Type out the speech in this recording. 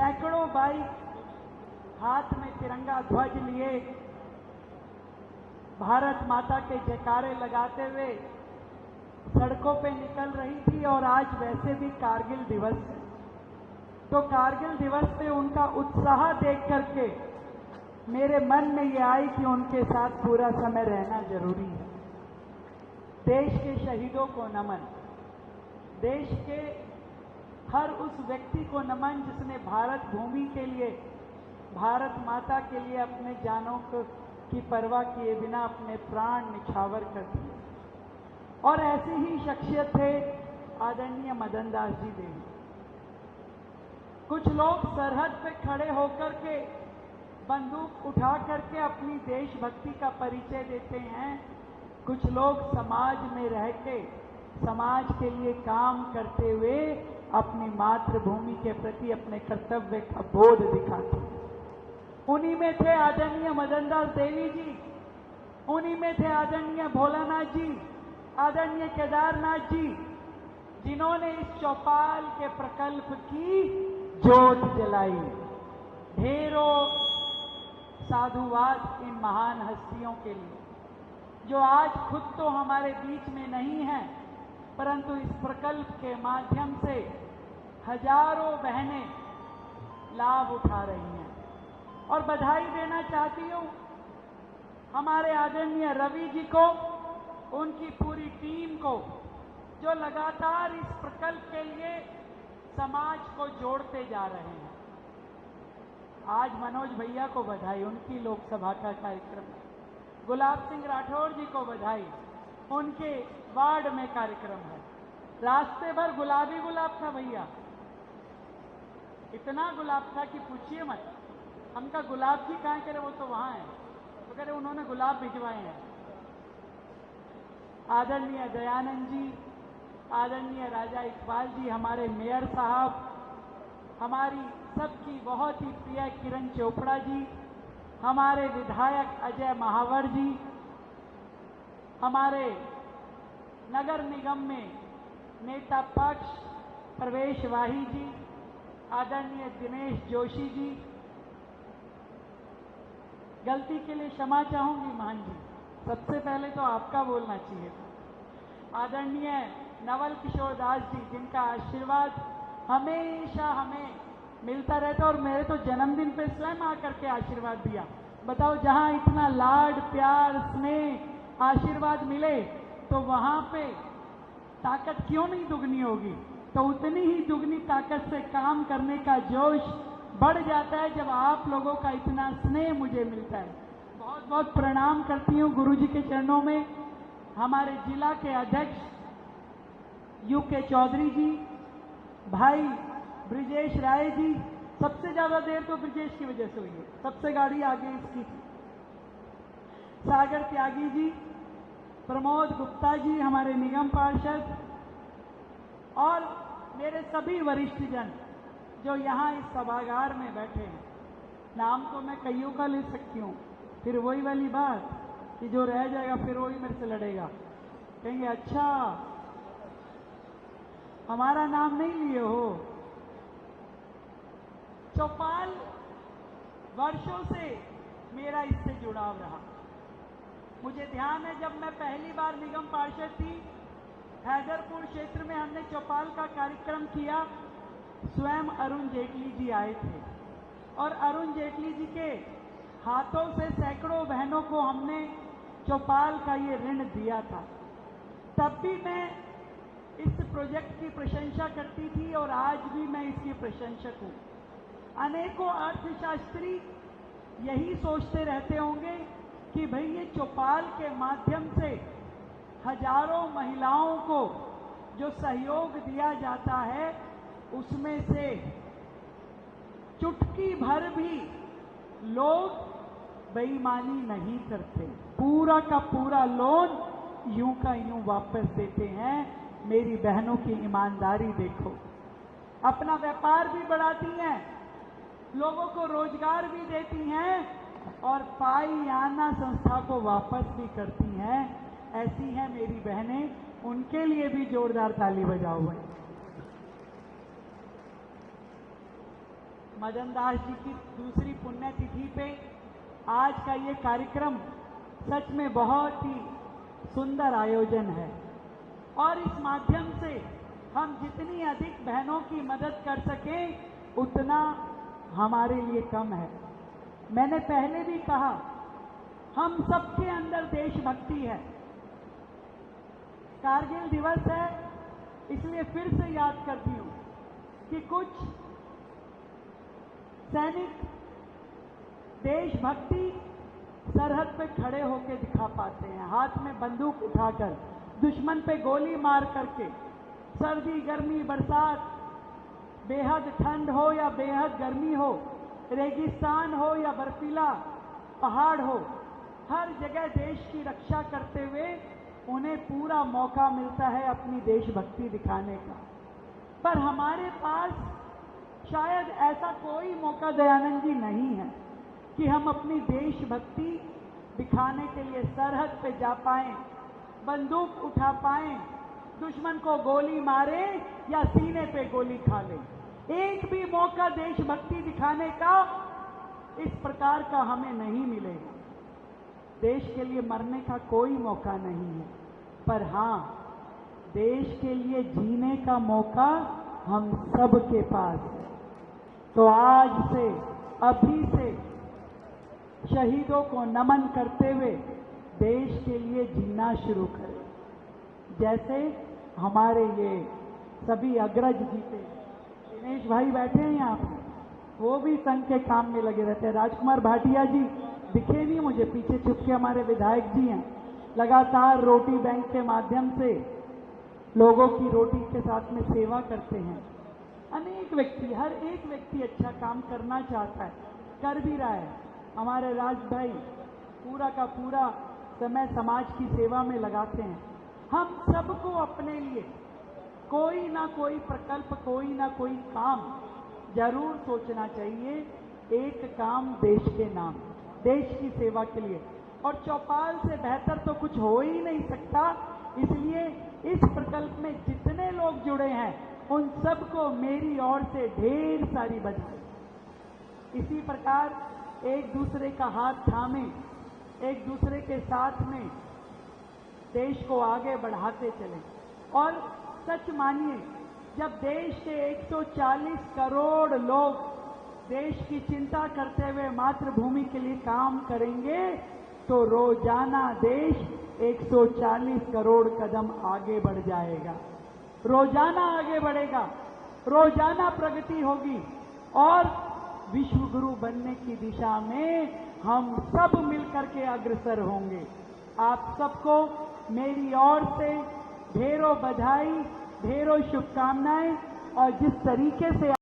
सैकड़ों बाइक हाथ में तिरंगा ध्वज लिए भारत माता के जयकारे लगाते हुए सड़कों पे निकल रही थी। और आज वैसे भी कारगिल दिवस है, तो कारगिल दिवस पे उनका उत्साह देख करके मेरे मन में ये आई कि उनके साथ पूरा समय रहना जरूरी है। देश के शहीदों को नमन, देश के हर उस व्यक्ति को नमन जिसने भारत भूमि के लिए, भारत माता के लिए अपने जानों की परवाह किए बिना अपने प्राण निछावर कर दिए। और ऐसी ही शख्सियत थे आदरणीय मदन दास जी देवी। कुछ लोग सरहद पे खड़े होकर के बंदूक उठा करके अपनी देशभक्ति का परिचय देते हैं, कुछ लोग समाज में रह के समाज के लिए काम करते हुए अपनी मातृभूमि के प्रति अपने कर्तव्य का बोध दिखाते हैं। उन्हीं में थे आदरणीय मदन दास देवी जी, उन्हीं में थे आदरणीय भोलानाथ जी, आदरणीय केदारनाथ जी, जिन्होंने इस चौपाल के प्रकल्प की ज्योत जलाई। ढेरों साधुवाद इन महान हस्तियों के लिए, जो आज खुद तो हमारे बीच में नहीं है, परंतु इस प्रकल्प के माध्यम से हजारों बहनें लाभ उठा रही हैं। और बधाई देना चाहती हूं हमारे आदरणीय रवि जी को, उनकी पूरी टीम को, जो लगातार इस प्रकल्प के लिए समाज को जोड़ते जा रहे हैं। आज मनोज भैया को बधाई, उनकी लोकसभा का कार्यक्रम है। गुलाब सिंह राठौड़ जी को बधाई, उनके वार्ड में कार्यक्रम है। रास्ते भर गुलाबी गुलाब था भैया, इतना गुलाब था कि पूछिए मत। हमका गुलाब की कहाँ करे, वो तो वहां है, तो कह रहे उन्होंने गुलाब भिजवाए हैं। आदरणीय दयानंद जी, आदरणीय राजा इकबाल जी, हमारे मेयर साहब, हमारी सबकी बहुत ही प्रिय किरण चोपड़ा जी, हमारे विधायक अजय महावर जी, हमारे नगर निगम में नेता पक्ष प्रवेश वाही जी, आदरणीय दिनेश जोशी जी, गलती के लिए क्षमा चाहूंगी मान जी, सबसे पहले तो आपका बोलना चाहिए था। आदरणीय नवल किशोर दास जी, जिनका आशीर्वाद हमेशा हमें मिलता रहता और मेरे तो जन्मदिन पे स्वयं आकर के आशीर्वाद दिया। बताओ, जहां इतना लाड प्यार स्नेह आशीर्वाद मिले तो वहां पे ताकत क्यों नहीं दुगनी होगी। तो उतनी ही दुगनी ताकत से काम करने का जोश बढ़ जाता है जब आप लोगों का इतना स्नेह मुझे मिलता है। बहुत बहुत प्रणाम करती हूँ गुरु जी के चरणों में। हमारे जिला के अध्यक्ष यूके चौधरी जी, भाई ब्रिजेश राय जी, सबसे ज्यादा देर तो ब्रिजेश की वजह से हुई है, सबसे गाड़ी आगे इसकी थी। सागर त्यागी जी, प्रमोद गुप्ता जी, हमारे निगम पार्षद, और मेरे सभी वरिष्ठ जन जो यहाँ इस सभागार में बैठे हैं। नाम तो मैं कईयों का ले सकती हूँ, फिर वही वाली बात कि जो रह जाएगा फिर वही मेरे से लड़ेगा, कहेंगे अच्छा हमारा नाम नहीं लिए हो। चौपाल वर्षों से मेरा इससे जुड़ाव रहा। मुझे ध्यान है जब मैं पहली बार निगम पार्षद थी, हैदरपुर क्षेत्र में हमने चौपाल का कार्यक्रम किया। स्वयं अरुण जेटली जी आए थे और अरुण जेटली जी के हाथों से सैकड़ों बहनों को हमने चौपाल का ये ऋण दिया था। तब भी मैं इस प्रोजेक्ट की प्रशंसा करती थी और आज भी मैं इसकी प्रशंसक हूँ। अनेकों अर्थशास्त्री यही सोचते रहते होंगे कि भाई ये चौपाल के माध्यम से हजारों महिलाओं को जो सहयोग दिया जाता है उसमें से चुटकी भर भी लोग बेईमानी नहीं करते, पूरा का पूरा लोन यूं का यूं वापस देते हैं। मेरी बहनों की ईमानदारी देखो, अपना व्यापार भी बढ़ाती हैं, लोगों को रोजगार भी देती हैं और पाईयाना संस्था को वापस भी करती हैं। ऐसी हैं मेरी बहनें, उनके लिए भी जोरदार ताली बजाओ भाई। मदन दास जी की दूसरी पुण्यतिथि पे आज का ये कार्यक्रम सच में बहुत ही सुंदर आयोजन है और इस माध्यम से हम जितनी अधिक बहनों की मदद कर सकें उतना हमारे लिए कम है। मैंने पहले भी कहा, हम सबके अंदर देशभक्ति है। कारगिल दिवस है इसलिए फिर से याद करती हूं कि कुछ सैनिक देशभक्ति सरहद पे खड़े होकर दिखा पाते हैं, हाथ में बंदूक उठाकर, दुश्मन पे गोली मार करके। सर्दी गर्मी बरसात, बेहद ठंड हो या बेहद गर्मी हो, रेगिस्तान हो या बर्फीला पहाड़ हो, हर जगह देश की रक्षा करते हुए उन्हें पूरा मौका मिलता है अपनी देशभक्ति दिखाने का। पर हमारे पास शायद ऐसा कोई मौका दयानंद जी नहीं है कि हम अपनी देशभक्ति दिखाने के लिए सरहद पे जा पाएं, बंदूक उठा पाएं, दुश्मन को गोली मारे या सीने पे गोली खा लें। एक भी मौका देशभक्ति दिखाने का इस प्रकार का हमें नहीं मिलेगा। देश के लिए मरने का कोई मौका नहीं है, पर हां, देश के लिए जीने का मौका हम सब के पास है। तो आज से, अभी से शहीदों को नमन करते हुए देश के लिए जीना शुरू करें। जैसे हमारे ये सभी अग्रज जी थे, दिनेश भाई बैठे हैं यहाँ पे, वो भी संघ के काम में लगे रहते हैं। राजकुमार भाटिया जी दिखे नहीं मुझे, पीछे छुप के हमारे विधायक जी हैं, लगातार रोटी बैंक के माध्यम से लोगों की रोटी के साथ में सेवा करते हैं। अनेक व्यक्ति, हर एक व्यक्ति अच्छा काम करना चाहता है, कर भी रहा है। हमारे राज भाई पूरा का पूरा समय समाज की सेवा में लगाते हैं। हम सबको अपने लिए कोई ना कोई प्रकल्प, कोई ना कोई काम जरूर सोचना चाहिए। एक काम देश के नाम, देश की सेवा के लिए, और चौपाल से बेहतर तो कुछ हो ही नहीं सकता। इसलिए इस प्रकल्प में जितने लोग जुड़े हैं उन सबको मेरी ओर से ढेर सारी बधाई। इसी प्रकार एक दूसरे का हाथ थामे, एक दूसरे के साथ में देश को आगे बढ़ाते चलें। और सच मानिए, जब देश के 140 करोड़ लोग देश की चिंता करते हुए मातृभूमि के लिए काम करेंगे तो रोजाना देश 140 करोड़ कदम आगे बढ़ जाएगा। रोजाना आगे बढ़ेगा, रोजाना प्रगति होगी और विश्व गुरु बनने की दिशा में हम सब मिलकर के अग्रसर होंगे। आप सबको मेरी ओर से ढेरों बधाई, ढेरों शुभकामनाएं। और जिस तरीके से